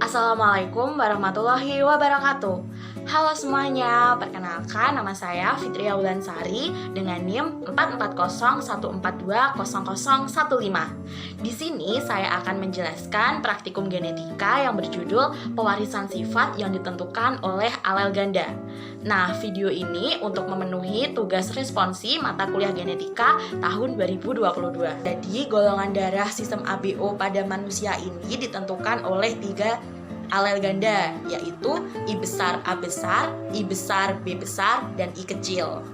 Assalamualaikum warahmatullahi wabarakatuh. Halo semuanya, perkenalkan nama saya Fitria Wulansari dengan NIM 44014200015. Di sini saya akan menjelaskan praktikum genetika yang berjudul pewarisan sifat yang ditentukan oleh alel ganda. Nah, video ini untuk memenuhi tugas responsi mata kuliah genetika tahun 2022. Jadi, golongan darah sistem ABO pada manusia ini ditentukan oleh 3 alel ganda, yaitu I besar A besar, I besar B besar, dan I kecil.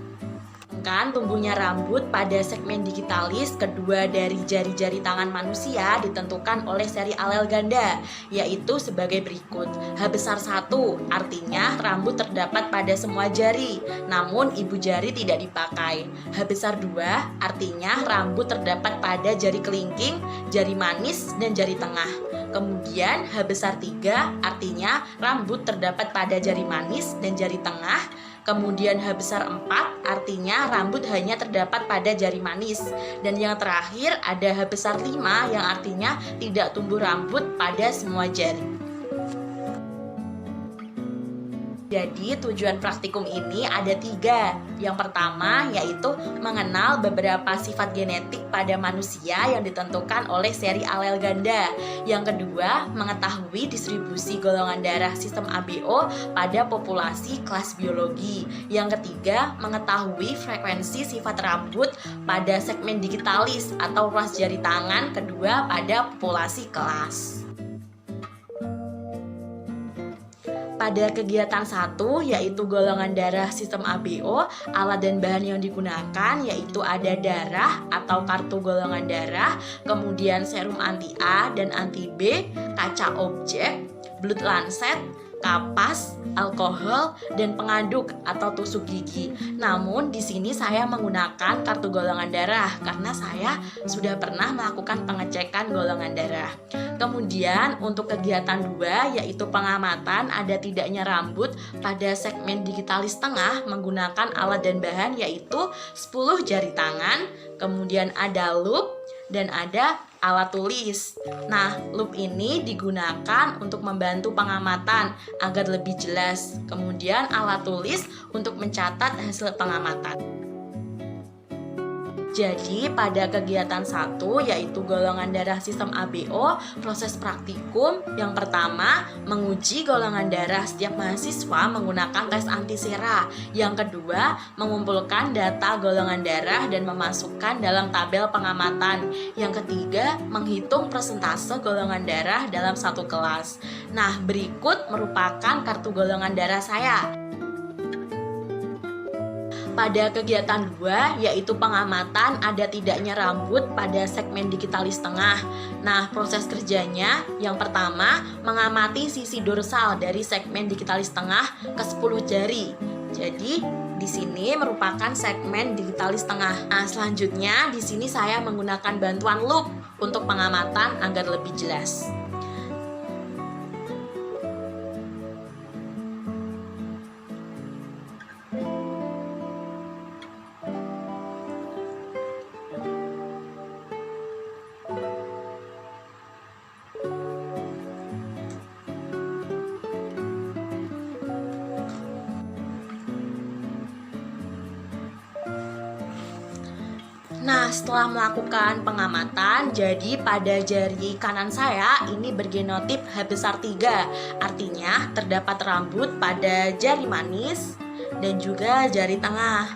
Kan tumbuhnya rambut pada segmen digitalis kedua dari jari-jari tangan manusia ditentukan oleh seri alel ganda, yaitu sebagai berikut. H besar 1 artinya rambut terdapat pada semua jari, namun ibu jari tidak dipakai. H besar 2 artinya rambut terdapat pada jari kelingking, jari manis, dan jari tengah. Kemudian H besar 3 artinya rambut terdapat pada jari manis dan jari tengah. Kemudian H besar 4 artinya rambut hanya terdapat pada jari manis. Dan yang terakhir ada H besar 5 yang artinya tidak tumbuh rambut pada semua jari. Jadi tujuan praktikum ini ada 3. Yang pertama yaitu mengenal beberapa sifat genetik pada manusia yang ditentukan oleh seri alel ganda. Yang kedua, mengetahui distribusi golongan darah sistem ABO pada populasi kelas biologi. Yang ketiga, mengetahui frekuensi sifat rambut pada segmen digitalis atau ruas jari tangan kedua pada populasi kelas. Pada kegiatan 1 yaitu golongan darah sistem ABO, alat dan bahan yang digunakan yaitu ada darah atau kartu golongan darah, kemudian serum anti A dan anti B, kaca objek, blood lancet, kapas, alkohol, dan pengaduk atau tusuk gigi. Namun di sini saya menggunakan kartu golongan darah karena saya sudah pernah melakukan pengecekan golongan darah. Kemudian untuk kegiatan 2 yaitu pengamatan ada tidaknya rambut pada segmen digitalis tengah menggunakan alat dan bahan yaitu 10 jari tangan, kemudian ada loop dan ada alat tulis. Nah, loop ini digunakan untuk membantu pengamatan agar lebih jelas. Kemudian alat tulis untuk mencatat hasil pengamatan. Jadi pada kegiatan 1 yaitu golongan darah sistem ABO, proses praktikum yang pertama menguji golongan darah setiap mahasiswa menggunakan tes antisera. Yang kedua, mengumpulkan data golongan darah dan memasukkan dalam tabel pengamatan. Yang ketiga, menghitung persentase golongan darah dalam satu kelas. Nah, berikut merupakan kartu golongan darah saya. Pada kegiatan 2 yaitu pengamatan ada tidaknya rambut pada segmen digitalis tengah. Nah, proses kerjanya yang pertama mengamati sisi dorsal dari segmen digitalis tengah ke 10 jari. Jadi di sini merupakan segmen digitalis tengah. Nah, selanjutnya di sini saya menggunakan bantuan loop untuk pengamatan agar lebih jelas. Nah, setelah melakukan pengamatan, jadi pada jari kanan saya ini bergenotip H besar 3. Artinya terdapat rambut pada jari manis dan juga jari tengah.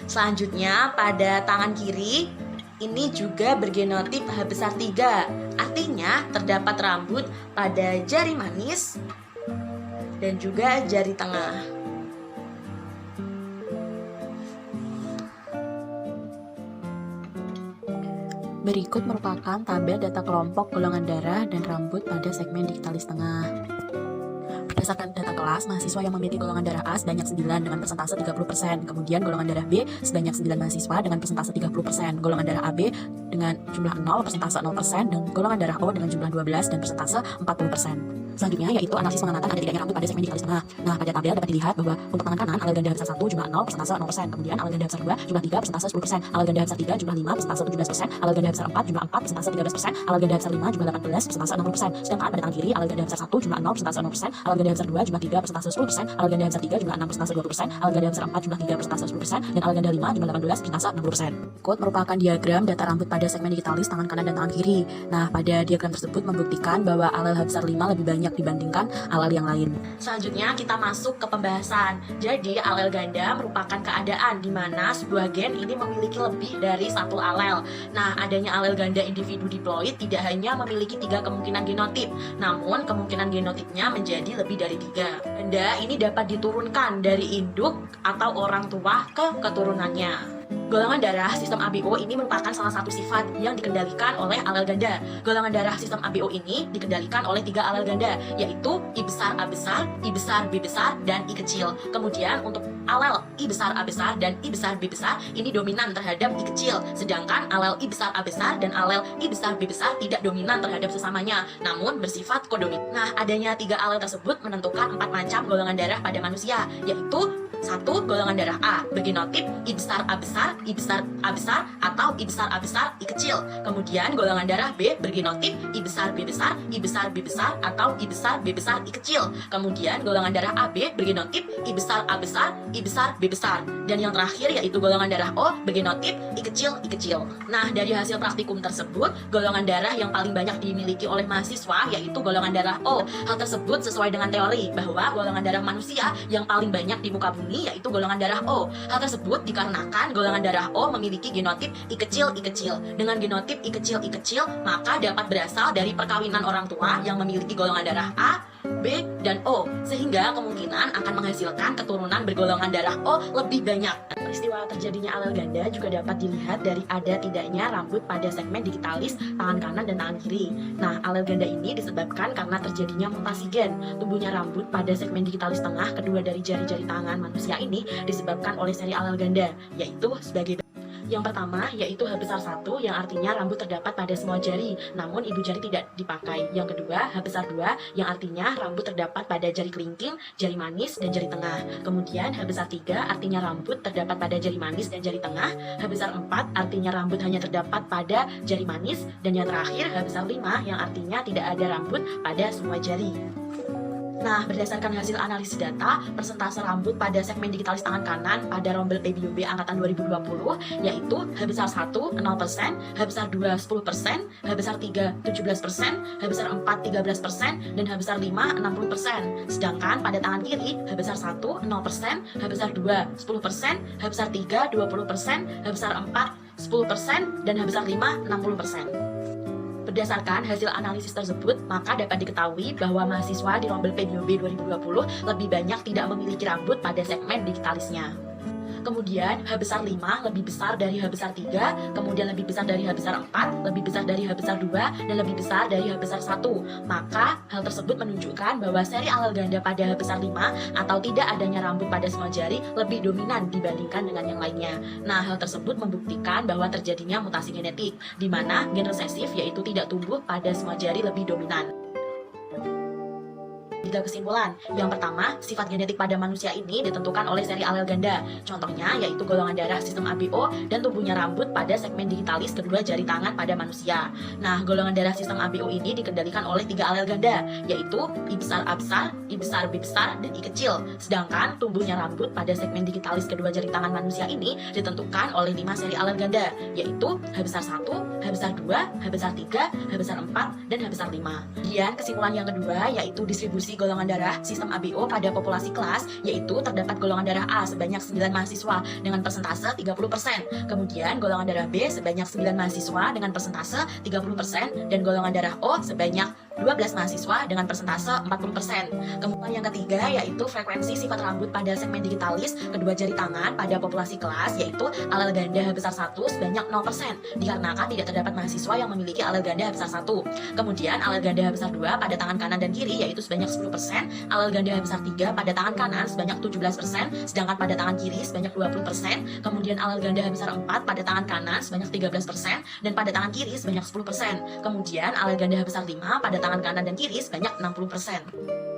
Selanjutnya pada tangan kiri ini juga bergenotip H besar 3. Artinya terdapat rambut pada jari manis dan juga jari tengah. Berikut merupakan tabel data kelompok golongan darah dan rambut pada segmen digitalis tengah. Berdasarkan data kelas, mahasiswa yang memiliki golongan darah A sebanyak 9 dengan persentase 30%. Kemudian golongan darah B sebanyak 9 mahasiswa dengan persentase 30%. Golongan darah AB dengan jumlah 0, persentase 0%. Dan golongan darah O dengan jumlah 12 dan persentase 40%. Selanjutnya yaitu analisis mengenangkan ada tidaknya rambut pada segmen dikalis tengah. Nah, pada tabel dapat dilihat bahwa untuk tangan kanan alel ganda besar 1 jumlah 0, persentase 0%. Kemudian alel ganda besar 2 jumlah 3, persentase 10%. Alel ganda besar 3 jumlah 5, persentase 17%. Alel ganda besar 4 jumlah 4, persentase 13%. Alel ganda besar 5 jumlah 18, persentase 60%. Sedangkan pada tangan kiri alel ganda besar 1 jumlah 0, persentase 0%. Alel ganda besar 2 jumlah 3, persentase 10%. Alel ganda besar 3 jumlah 6, persentase 20%. Alel ganda besar 4 jumlah 3, persentase 10%. Dan alel ganda 5 jumlah 18, persentase 60%. Berikut merupakan diagram data rambut pada segmen digitalis tangan kanan dan tangan kiri. Nah, pada diagram tersebut membuktikan bahwa alel H besar 5 lebih banyak dibandingkan alel yang lain. Selanjutnya kita masuk ke pembahasan. Jadi alel ganda merupakan keadaan di mana sebuah gen ini memiliki lebih dari satu alel. Nah, adanya alel ganda individu diploid tidak hanya memiliki 3 kemungkinan genotip, namun kemungkinan genotipnya menjadi lebih dari 3. Ganda ini dapat diturunkan dari induk atau orang tua ke keturunannya. Golongan darah sistem ABO ini merupakan salah satu sifat yang dikendalikan oleh alel ganda. Golongan darah sistem ABO ini dikendalikan oleh 3 alel ganda, yaitu I besar A besar, I besar B besar, dan I kecil. Kemudian untuk alel I besar A besar dan I besar B besar ini dominan terhadap I kecil, sedangkan alel I besar A besar dan alel I besar B besar tidak dominan terhadap sesamanya, namun bersifat kodominan. Nah, adanya 3 alel tersebut menentukan 4 macam golongan darah pada manusia, yaitu 1. Golongan darah A bergenotip I besar A besar, I besar A besar, atau I besar A besar, I kecil. Kemudian golongan darah B bergenotip I besar B besar, I besar B besar, atau I besar B besar, I kecil. Kemudian golongan darah AB bergenotip I besar A besar, I besar B besar. Dan yang terakhir yaitu golongan darah O bergenotip I kecil, I kecil. Nah, dari hasil praktikum tersebut, golongan darah yang paling banyak dimiliki oleh mahasiswa yaitu golongan darah O. Hal tersebut sesuai dengan teori bahwa golongan darah manusia yang paling banyak di muka bumi yaitu golongan darah O. Hal tersebut dikarenakan golongan darah O memiliki genotip I kecil, I kecil. Dengan genotip I kecil, I kecil, maka dapat berasal dari perkawinan orang tua yang memiliki golongan darah A, B, dan O, sehingga kemungkinan akan menghasilkan keturunan bergolongan darah O lebih banyak. Peristiwa terjadinya alel ganda juga dapat dilihat dari ada tidaknya rambut pada segmen digitalis tangan kanan dan tangan kiri. Nah, alel ganda ini disebabkan karena terjadinya mutasi gen. Tumbuhnya rambut pada segmen digitalis tengah kedua dari jari-jari tangan manusia ini disebabkan oleh seri alel ganda, yaitu sebagai yang pertama yaitu H besar 1 yang artinya rambut terdapat pada semua jari, namun ibu jari tidak dipakai. Yang kedua H besar 2 yang artinya rambut terdapat pada jari kelingking, jari manis, dan jari tengah. Kemudian H besar 3 artinya rambut terdapat pada jari manis dan jari tengah. H besar 4 artinya rambut hanya terdapat pada jari manis. Dan yang terakhir H besar 5 yang artinya tidak ada rambut pada semua jari. Nah, berdasarkan hasil analisis data, persentase rambut pada segmen digitalis tangan kanan pada rombel PBOB angkatan 2020 yaitu H besar 1 0%, H besar 2 10%, H besar 3 17%, H besar 4 13%, dan H besar 5 60%. Sedangkan pada tangan kiri H besar 1 0%, H besar 2 10%, H besar 3 20%, H besar 4 10%, dan H besar 5 60%. Berdasarkan hasil analisis tersebut, maka dapat diketahui bahwa mahasiswa di rombel PBOB 2020 lebih banyak tidak memiliki rambut pada segmen digitalisnya. Kemudian H besar 5 lebih besar dari H besar 3, kemudian lebih besar dari H besar 4, lebih besar dari H besar 2, dan lebih besar dari H besar 1. Maka hal tersebut menunjukkan bahwa seri alel ganda pada H besar 5 atau tidak adanya rambut pada semua jari lebih dominan dibandingkan dengan yang lainnya. Nah, hal tersebut membuktikan bahwa terjadinya mutasi genetik, di mana gen resesif yaitu tidak tumbuh pada semua jari lebih dominan. 3 kesimpulan. Yang pertama, sifat genetik pada manusia ini ditentukan oleh seri alel ganda. Contohnya yaitu golongan darah sistem ABO dan tumbuhnya rambut pada segmen digitalis kedua jari tangan pada manusia. Nah, golongan darah sistem ABO ini dikendalikan oleh 3 alel ganda, yaitu I besar A besar, I besar B besar, dan I kecil. Sedangkan tumbuhnya rambut pada segmen digitalis kedua jari tangan manusia ini ditentukan oleh 5 seri alel ganda, yaitu H besar 1, H besar 2, H besar 3, H besar 4, dan H besar 5. Kemudian kesimpulan yang kedua yaitu distribusi golongan darah sistem ABO pada populasi kelas, yaitu terdapat golongan darah A sebanyak 9 mahasiswa dengan persentase 30%. Kemudian golongan darah B sebanyak 9 mahasiswa dengan persentase 30%, dan golongan darah O sebanyak 12 mahasiswa dengan persentase 40%. Kemudian yang ketiga yaitu frekuensi sifat rambut pada segmen digitalis kedua jari tangan pada populasi kelas, yaitu alel ganda H besar 1 sebanyak 0%, dikarenakan tidak terdapat mahasiswa yang memiliki alel ganda H besar 1. Kemudian alel ganda H besar 2 pada tangan kanan dan kiri yaitu sebanyak 10%, alel ganda H besar 3 pada tangan kanan sebanyak 17%, sedangkan pada tangan kiri sebanyak 20%, kemudian alel ganda H besar 4 pada tangan kanan sebanyak 13%, dan pada tangan kiri sebanyak 10%. Kemudian alel ganda H besar 5 pada tangan kanan dan kiri sebanyak 60%.